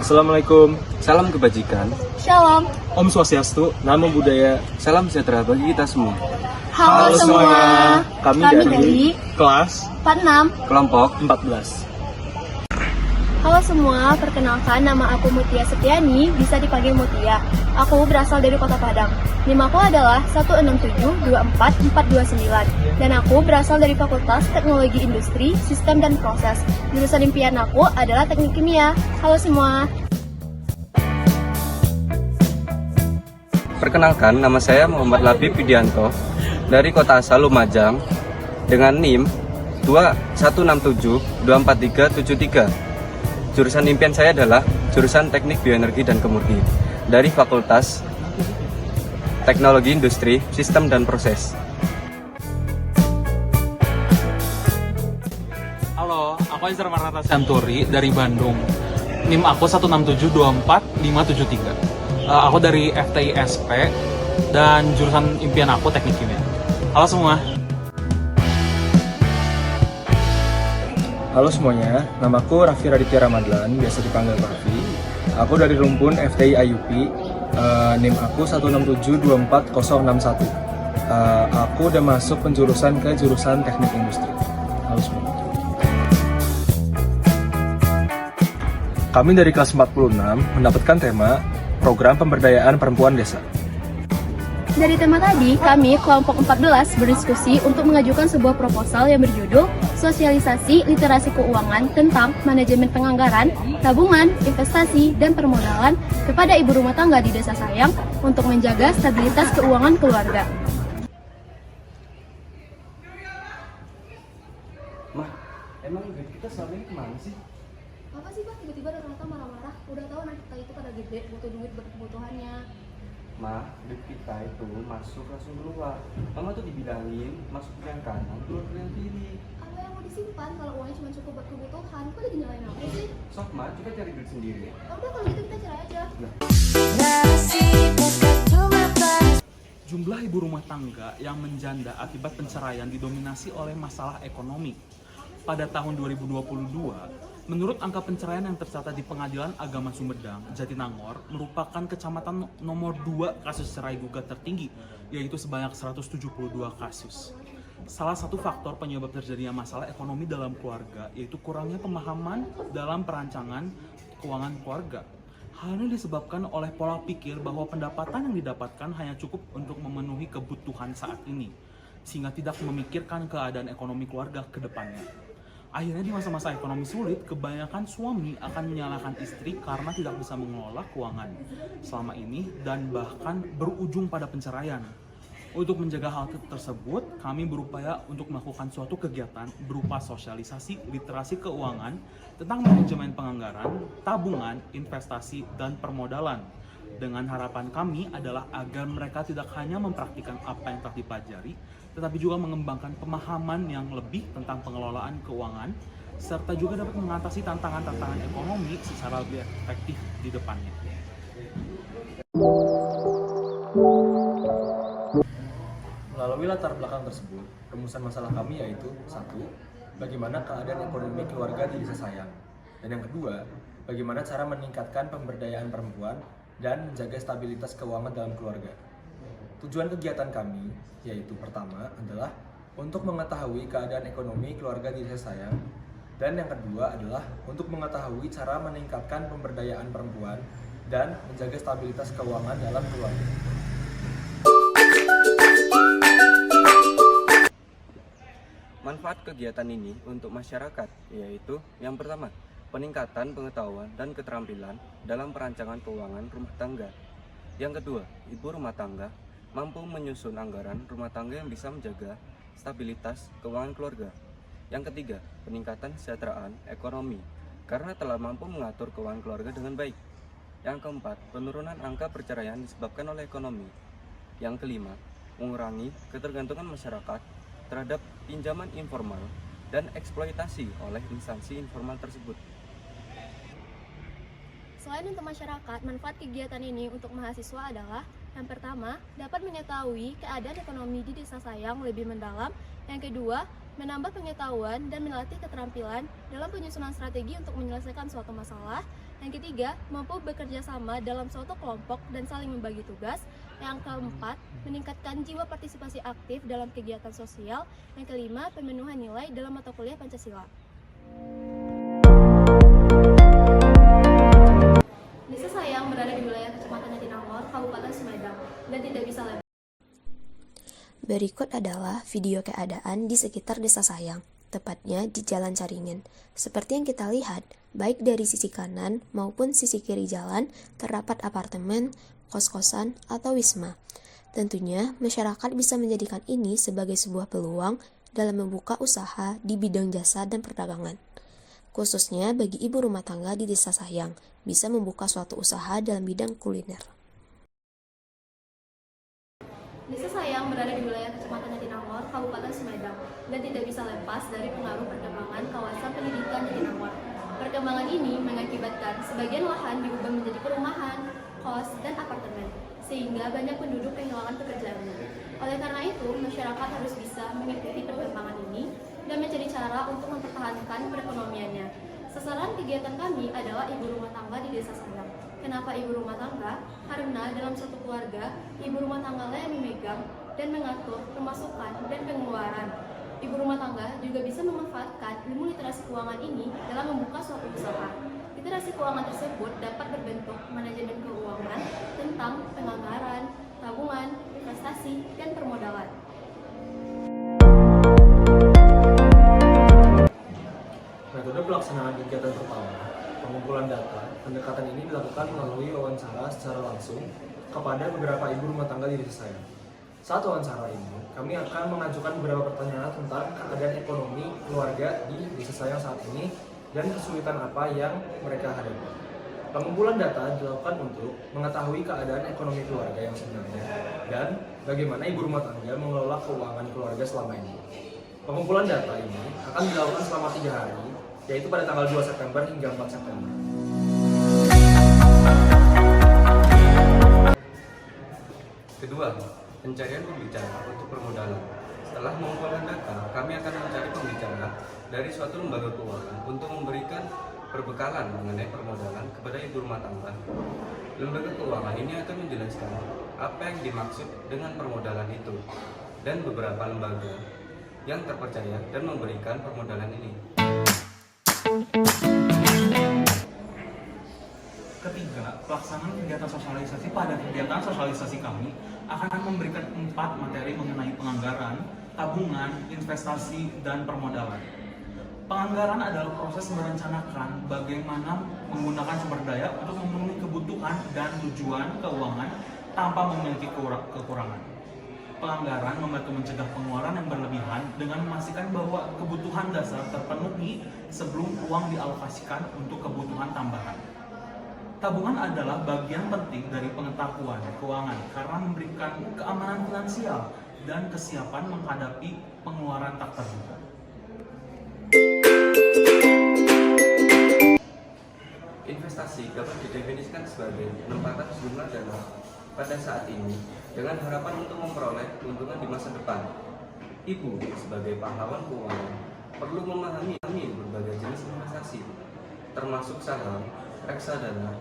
Assalamualaikum, salam kebajikan, Shalom. Om Swastiastu, Namo Buddhaya, salam sejahtera bagi kita semua. Halo semua. Kami dari kelas 46. kelompok 14. Halo semua, perkenalkan nama aku Mutia Setiani, bisa dipanggil Mutia. Aku berasal dari Kota Padang. NIM aku adalah 167244429 dan aku berasal dari Fakultas Teknologi Industri, Sistem dan Proses. Jurusan impian aku adalah Teknik Kimia. Halo semua. Perkenalkan, nama saya Muhammad Labib Widianto dari Kota asal Lumajang dengan NIM 2167243373. Jurusan impian saya adalah jurusan Teknik Bioenergi dan Kemurni dari Fakultas Teknologi Industri, Sistem dan Proses. Halo, aku Izar Marnata Santuri dari Bandung. NIM aku 167245573. Aku dari FTI SP dan jurusan impian aku Teknik Kimia. Halo semua. Halo semuanya, namaku Raffi Raditya Ramadhan, biasa dipanggil Raffi. Aku dari Rumpun FTI IUP, NIM aku 1672401. Aku udah masuk penjurusan ke jurusan Teknik Industri. Halo semua. Kami dari kelas 46 mendapatkan tema Program Pemberdayaan Perempuan Desa. Dari tema tadi, kami kelompok 14 berdiskusi untuk mengajukan sebuah proposal yang berjudul Sosialisasi Literasi Keuangan tentang Manajemen Penganggaran, Tabungan, Investasi, dan Permodalan kepada ibu rumah tangga di Desa Sayang untuk menjaga stabilitas keuangan keluarga. Mah, emang duit kita selama ini kemana sih? Apa sih Pak, tiba-tiba Renata marah-marah? Udah tahu anak kita itu pada gede, butuh duit buat kebutuhannya. Mah, duit kita itu masuk langsung keluar. Mama tuh dibilangin masuk yang kanan, keluar yang kiri. Apa yang mau disimpan kalau uangnya cuma cukup buat kebutuhan? Kok jadi nyalain aku sih? Sok, Ma, coba cari duit sendiri. Udah kalau gitu kita cerai aja. Jumlah ibu rumah tangga yang menjanda akibat penceraian didominasi oleh masalah ekonomi. Pada tahun 2022, menurut angka penceraian yang tercatat di Pengadilan Agama Sumedang, Jatinangor, merupakan kecamatan nomor 2 kasus cerai gugat tertinggi, yaitu sebanyak 172 kasus. Salah satu faktor penyebab terjadinya masalah ekonomi dalam keluarga yaitu kurangnya pemahaman dalam perancangan keuangan keluarga. Hal ini disebabkan oleh pola pikir bahwa pendapatan yang didapatkan hanya cukup untuk memenuhi kebutuhan saat ini, sehingga tidak memikirkan keadaan ekonomi keluarga ke depannya. Akhirnya di masa-masa ekonomi sulit, kebanyakan suami akan menyalahkan istri karena tidak bisa mengelola keuangan selama ini dan bahkan berujung pada penceraian. Untuk menjaga hal tersebut, kami berupaya untuk melakukan suatu kegiatan berupa sosialisasi literasi keuangan tentang manajemen penganggaran, tabungan, investasi, dan permodalan. Dengan harapan kami adalah agar mereka tidak hanya mempraktikkan apa yang telah dipelajari, tetapi juga mengembangkan pemahaman yang lebih tentang pengelolaan keuangan, serta juga dapat mengatasi tantangan-tantangan ekonomi secara lebih efektif di depannya. Melalui latar belakang tersebut, rumusan masalah kami yaitu 1. Bagaimana keadaan ekonomi keluarga di Desa Sayang. Dan yang kedua, bagaimana cara meningkatkan pemberdayaan perempuan dan menjaga stabilitas keuangan dalam keluarga. Tujuan kegiatan kami yaitu pertama adalah untuk mengetahui keadaan ekonomi keluarga di Desa Sayang, dan yang kedua adalah untuk mengetahui cara meningkatkan pemberdayaan perempuan dan menjaga stabilitas keuangan dalam keluarga. Manfaat kegiatan ini untuk masyarakat yaitu yang pertama, peningkatan pengetahuan dan keterampilan dalam perancangan keuangan rumah tangga. Yang kedua, ibu rumah tangga mampu menyusun anggaran rumah tangga yang bisa menjaga stabilitas keuangan keluarga. Yang ketiga, peningkatan kesejahteraan ekonomi karena telah mampu mengatur keuangan keluarga dengan baik. Yang keempat, penurunan angka perceraian disebabkan oleh ekonomi. Yang kelima, mengurangi ketergantungan masyarakat terhadap pinjaman informal dan eksploitasi oleh instansi informal tersebut. Selain untuk masyarakat, manfaat kegiatan ini untuk mahasiswa adalah yang pertama, dapat mengetahui keadaan ekonomi di Desa Sayang lebih mendalam. Yang kedua, menambah pengetahuan dan melatih keterampilan dalam penyusunan strategi untuk menyelesaikan suatu masalah. Yang ketiga, mampu bekerja sama dalam suatu kelompok dan saling membagi tugas. Yang keempat, meningkatkan jiwa partisipasi aktif dalam kegiatan sosial. Yang kelima, pemenuhan nilai dalam mata kuliah Pancasila. Desa Sayang berada di wilayah Kecamatan Jatinangor, Kabupaten Sumedang, dan tidak bisa lepas. Berikut adalah video keadaan di sekitar Desa Sayang, tepatnya di Jalan Caringin. Seperti yang kita lihat, baik dari sisi kanan maupun sisi kiri jalan terdapat apartemen, kos-kosan, atau wisma. Tentunya, masyarakat bisa menjadikan ini sebagai sebuah peluang dalam membuka usaha di bidang jasa dan perdagangan. Khususnya bagi ibu rumah tangga di Desa Sayang, bisa membuka suatu usaha dalam bidang kuliner. Desa Sayang berada di wilayah Kecamatan Jatinangor, Kabupaten Sumedang, dan tidak bisa lepas dari pengaruh perkembangan kawasan pendidikan Jatinangor. Perkembangan ini mengakibatkan sebagian lahan diubah menjadi perumahan, kos, dan apartemen, sehingga banyak penduduk kehilangan pekerjaannya. Oleh karena itu, masyarakat harus bisa mengikuti perkembangan ini dan mencari cara untuk mempertahankan perekonomiannya. Sasaran kegiatan kami adalah ibu rumah tangga di Desa Sayang. Kenapa ibu rumah tangga? Karena dalam suatu keluarga, ibu rumah tangga lah yang memegang dan mengatur pemasukan dan pengeluaran. Ibu rumah tangga juga bisa memanfaatkan ilmu literasi keuangan ini dalam membuka suatu usaha. Literasi keuangan tersebut dapat berbentuk manajemen keuangan tentang penganggaran, tabungan, investasi, dan permodalan. Metode pelaksanaan kegiatan pertama, pengumpulan data. Pendekatan ini dilakukan melalui wawancara secara langsung kepada beberapa ibu rumah tangga di Desa Sayang. Saat wawancara ini, kami akan mengajukan beberapa pertanyaan tentang keadaan ekonomi keluarga di Desa Sayang saat ini dan kesulitan apa yang mereka hadapi. Pengumpulan data dilakukan untuk mengetahui keadaan ekonomi keluarga yang sebenarnya dan bagaimana ibu rumah tangga mengelola keuangan keluarga selama ini. Pengumpulan data ini akan dilakukan selama 3 hari, yaitu pada tanggal 2 September hingga 4 September. Kedua, pencarian pembicara untuk permodalan. Setelah mengumpulkan data, kami akan mencari pembicara dari suatu lembaga keuangan untuk memberikan perbekalan mengenai permodalan kepada ibu rumah tangga. Lembaga keuangan ini akan menjelaskan apa yang dimaksud dengan permodalan itu dan beberapa lembaga yang terpercaya dan memberikan permodalan ini. Ketiga, pelaksanaan kegiatan sosialisasi. Pada kegiatan sosialisasi kami akan memberikan 4 materi mengenai penganggaran, tabungan, investasi, dan permodalan. Penganggaran adalah proses merencanakan bagaimana menggunakan sumber daya untuk memenuhi kebutuhan dan tujuan keuangan tanpa memiliki kekurangan. Penganggaran membantu mencegah pengeluaran yang berlebihan dengan memastikan bahwa kebutuhan dasar terpenuhi sebelum uang dialokasikan untuk kebutuhan tambahan. Tabungan adalah bagian penting dari pengetahuan keuangan karena memberikan keamanan finansial dan kesiapan menghadapi pengeluaran tak terduga. Investasi dapat didefinisikan sebagai penempatan sejumlah dana pada saat ini dengan harapan untuk memperoleh keuntungan di masa depan. Ibu sebagai pahlawan keuangan perlu memahami berbagai jenis investasi, termasuk saham, reksadana,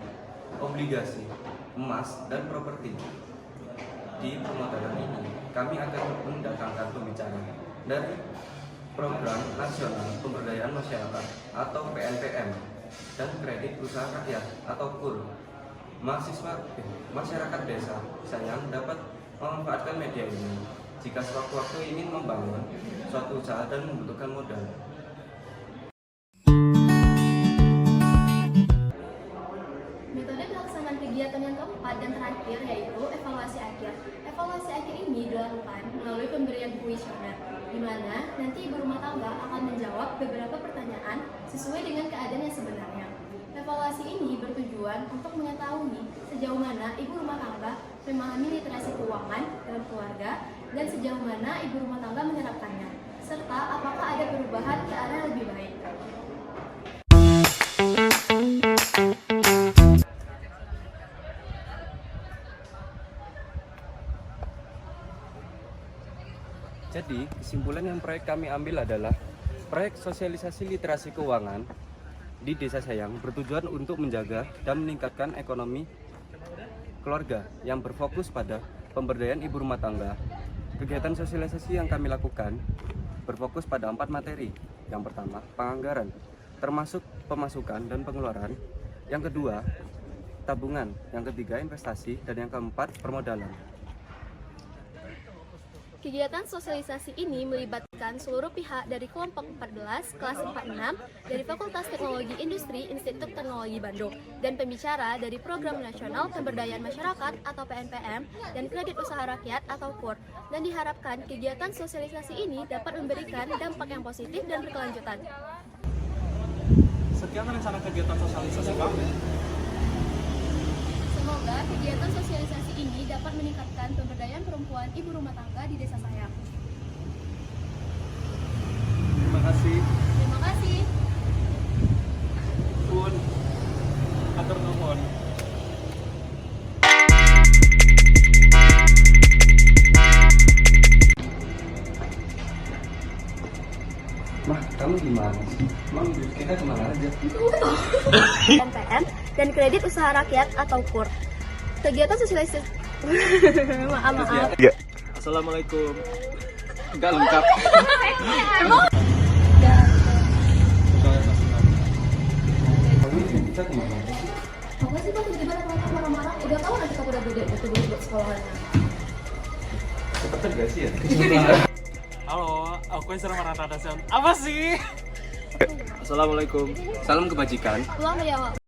obligasi, emas, dan properti. Di permodalan ini, kami akan mendatangkan pembicara dari Program Nasional Pemberdayaan Masyarakat atau PNPM dan Kredit Usaha Rakyat atau KUR. Masyarakat Desa Sayang dapat memanfaatkan media ini jika sewaktu-waktu ingin membangun suatu usaha dan membutuhkan modal. Metode pelaksanaan kegiatan yang keempat dan terakhir yaitu evaluasi akhir. Evaluasi akhir ini dilakukan melalui pemberian kuesioner, di mana nanti ibu rumah tangga akan menjawab beberapa pertanyaan sesuai dengan keadaan yang sebenarnya. Evaluasi ini bertujuan untuk mengetahui sejauh mana ibu rumah tangga memahami literasi keuangan dalam keluarga dan sejauh mana ibu rumah tangga menerapkannya, serta apakah ada perubahan ke arah yang lebih baik. Jadi, Jadi, kesimpulan yang proyek kami ambil adalah proyek sosialisasi literasi keuangan di Desa Sayang bertujuan untuk menjaga dan meningkatkan ekonomi keluarga yang berfokus pada pemberdayaan ibu rumah tangga. Kegiatan sosialisasi yang kami lakukan berfokus pada 4 materi. Yang pertama, penganggaran, termasuk pemasukan dan pengeluaran. Yang kedua, tabungan. Yang ketiga, investasi. Dan yang keempat, permodalan. Kegiatan sosialisasi ini melibatkan seluruh pihak dari kelompok 14, kelas 46, dari Fakultas Teknologi Industri Institut Teknologi Bandung, dan pembicara dari Program Nasional Pemberdayaan Masyarakat atau PNPM dan Kredit Usaha Rakyat atau KUR. Dan diharapkan kegiatan sosialisasi ini dapat memberikan dampak yang positif dan berkelanjutan. Sekian rencana kegiatan sosialisasi kami. Semoga kegiatan sosialisasi ini dapat meningkatkan pemberdayaan perempuan ibu rumah tangga di Desa Sayang. Terima kasih. Terima kasih. Pun. Atur nuhun. Mah, kamu gimana sih? Emang kita kemana aja? PNPM dan Kredit Usaha Rakyat atau KUR. Kegiatan sosialisasi maaf. Assalamualaikum. Enggak lengkap. Kita kemana aja sih? Apa sih Pak tiba-tiba datang marah-marah? Udah tahu nanti kamu udah gede buat sekolahannya. Cepet gak sih ya? Halo, aku Isra Maratadasan. Apa sih? Assalamualaikum. Salam kebajikan. Pulang menjawab.